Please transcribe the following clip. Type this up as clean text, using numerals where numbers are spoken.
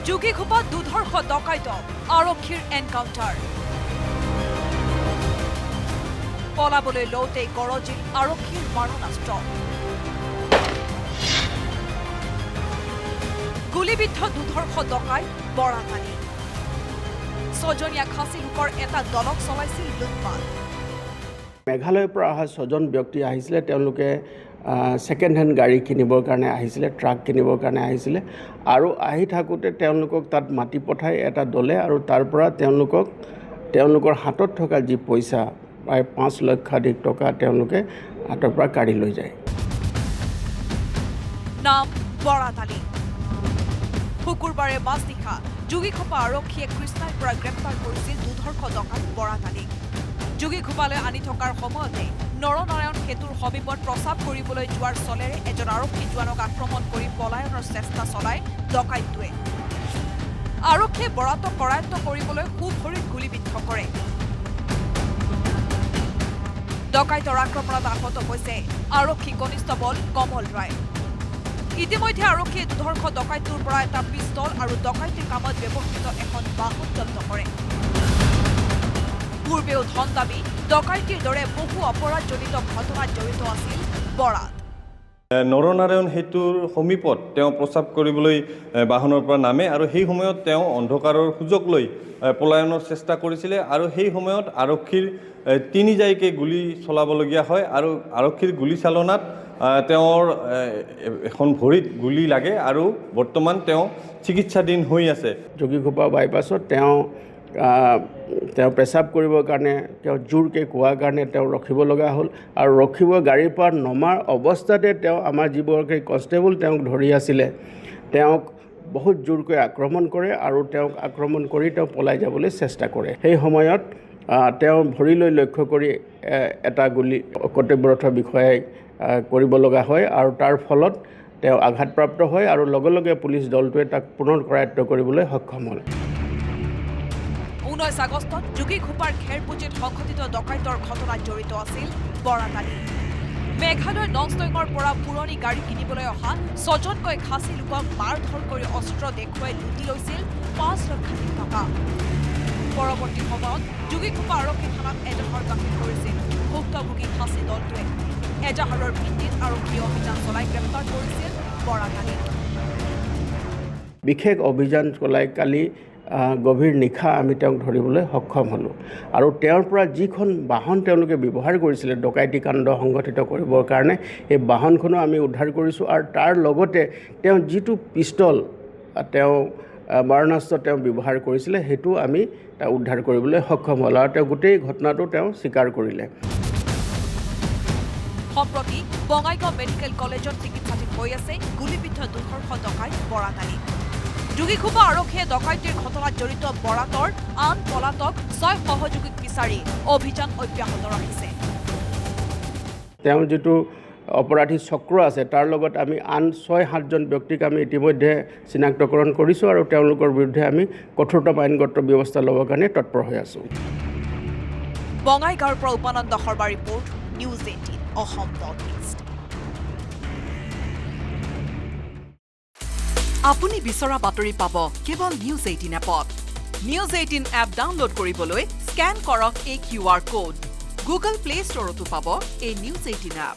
যোগীঘোপাত দুধৰ্ষ ডকাইত আৰক্ষীৰ এনকাউণ্টাৰ পলাবলৈ লওঁতেই গৰজিল আৰক্ষীৰ মাৰণাস্ত্ৰ গুলীবিদ্ধ দুধৰ্ষ ডকাইত বৰাপানী ছজনীয়া খাচী লোকৰ এটা দলক চলাইছিল লুটপাট মেঘালয়ৰ পৰা অহা 6জন ব্যক্তি আহিছিলে তেওঁলোকে সেকেন্ড হ্যান্ড গাড়ী কিনিবৰ কাৰণে আহিছিলে ট্ৰাক কিনিবৰ কাৰণে আহিছিলে আৰু আহি থাকোতে তেওঁলোকক তাত মাটি পঠাই এটা দলে আৰু তাৰ পৰা তেওঁলোকৰ হাতত থকা যি পইচা প্ৰায় 5 লক্ষাধিক টকা তেওঁলোকে হাতৰ পৰা কাঢ়ি লৈ যায় নাম বৰাতালী শুকুৰবাৰে মাজনিশা যোগীঘোপা আৰক্ষীয়ে কৃষ্ণাৰ পৰা গ্ৰেপ্তাৰ কৰিছিল দুধৰ্ষ ডকাইত বৰাতালীক যোগীঘোপালৈ আনি থকাৰ সময়তে নৰনাৰায়ণ সেতুৰ সমীপত প্ৰস্ৰাৱ কৰিবলৈ যোৱাৰ চলেৰে এজন আৰক্ষী জোৱানক আক্ৰমণ কৰি পলায়নৰ চেষ্টা চলাই ডকাইতটোৱে আৰক্ষীয়ে বৰাতক কৰায়ত্ব কৰিবলৈ সুভৰিত গুলীবিদ্ধ কৰে ডকাইতৰ আক্ৰমণত আহত হৈছে আৰক্ষী কনিষ্টবল কমল ৰায় ইতিমধ্যে আৰক্ষীয়ে দুধৰ্ষ ডকাইতটোৰ পৰা এটা পিষ্টল আৰু ডকাইতিৰ কামত ব্যৱহৃত এখন বাহন জব্দ কৰে পূৰ্বেও ধন দাবী ডকাইতিৰ দৰে বহু অপৰাধজনিত ঘটনাত জড়িত আছিল বৰাত নৰনাৰায়ণ সেতুৰ সমীপত তেওঁ প্ৰস্ৰাৱ কৰিবলৈ বাহনৰ পৰা নামে আৰু সেই সময়ত তেওঁ অন্ধকাৰৰ সুযোগ লৈ পলায়নৰ চেষ্টা কৰিছিলে আৰু সেই সময়ত আৰক্ষীৰ তিনিজাইকে গুলী চলাবলগীয়া হয় আৰু আৰক্ষীৰ গুলী চালনাত তেওঁৰ এখন ভৰিত গুলী লাগে আৰু বৰ্তমান তেওঁ চিকিৎসাধীন হৈ আছে যোগীঘোপা বাইপাছত তেওঁ পেচাব কৰিবৰ কাৰণে তেওঁ জোৰকৈ কোৱাৰ কাৰণে তেওঁ ৰখিব লগা হ'ল আৰু ৰখিব গাড়ীৰ পৰা নমাৰ অৱস্থাতে তেওঁ আমাৰ যিগৰাকী কনষ্টেবল তেওঁক ধৰি আছিলে তেওঁক বহুত জোৰকৈ আক্ৰমণ কৰে আৰু তেওঁক আক্ৰমণ কৰি তেওঁ পলাই যাবলৈ চেষ্টা কৰে সেই সময়ত তেওঁ ভৰিলৈ লক্ষ্য কৰি এটা গুলী কৰ্তব্যৰত বিষয়াই কৰিব লগা হয় আৰু তাৰ ফলত তেওঁ আঘাতপ্ৰাপ্ত হয় আৰু লগে লগে পুলিচ দলটোৱে তাক পুনৰ কৰায়ত্ব কৰিবলৈ সক্ষম হ'ল 19 আগষ্টত যোগীঘোপাৰ খেৰপুজিত সংঘটিত ডকাইতৰ ঘটনাত জড়িত আছিল বৰাতালী মেঘালয়ৰ নংষ্টঙৰ পৰা পুৰণি গাড়ী কিনিবলৈ অহা 6জনকৈ খাচী লোকক মাৰধৰ কৰি অস্ত্ৰ দেখুৱাই লুটি লৈছিল 5 লক্ষাধিক টকা পৰৱৰ্তী সময়ত যোগীঘোপা আৰক্ষী থানাত এজাহাৰ দাখিল কৰিছিল ভুক্তভোগী খাচী দলটোৱে এজাহাৰৰ ভিত্তিত আৰক্ষীয়ে অভিযান চলাই গ্ৰেপ্তাৰ কৰিছিল বৰাতালীক বিশেষ অভিযান চলাই কালি গভীৰ নিশা আমি তেওঁক ধৰিবলৈ সক্ষম হ'লোঁ আৰু তেওঁৰ পৰা যিখন বাহন তেওঁলোকে ব্যৱহাৰ কৰিছিলে ডকাইতি কাণ্ড সংঘটিত কৰিবৰ কাৰণে এই বাহনখনো আমি উদ্ধাৰ কৰিছোঁ আৰু তাৰ লগতে তেওঁ যিটো পিষ্টল তেওঁ মাৰণাস্ত্ৰ তেওঁ ব্যৱহাৰ কৰিছিলে সেইটো আমি উদ্ধাৰ কৰিবলৈ সক্ষম হ'ল আৰু তেওঁ গোটেই ঘটনাটো তেওঁ স্বীকাৰ কৰিলে সম্প্ৰতি বঙাইগাঁও মেডিকেল কলেজত চিকিৎসাধীন হৈ আছে গুলীবিদ্ধ দুধৰ্ষ ডকাইত বৰাতালী যোগীঘোপা আৰক্ষীয়ে ডকাইতিৰ ঘটনাত জড়িত বৰাতৰ আন পলাতক 6 সহযোগীক বিচাৰি অভিযান অব্যাহত ৰাখিছে তেওঁ যিটো অপৰাধী চক্ৰ আছে তাৰ লগত আমি আন 6-7জন ব্যক্তিক আমি ইতিমধ্যে চিনাক্তকৰণ কৰিছোঁ আৰু তেওঁলোকৰ বিৰুদ্ধে আমি কঠোৰতম আইনগত ব্যৱস্থা ল'বৰ কাৰণে তৎপৰ হৈ আছোঁ বঙাইগাঁৱৰ পৰা Upananda Sharma report news 18 Assam north east আপুনি বিচৰা বাতৰি পাব কেৱল নিউজ 18 এপত নিউজ 18 এপ ডাউনলোড কৰিবলৈ স্কেন কৰক এই QR কোড গুগল প্লে ষ্টৰতো পাব এই নিউজ 18 এপ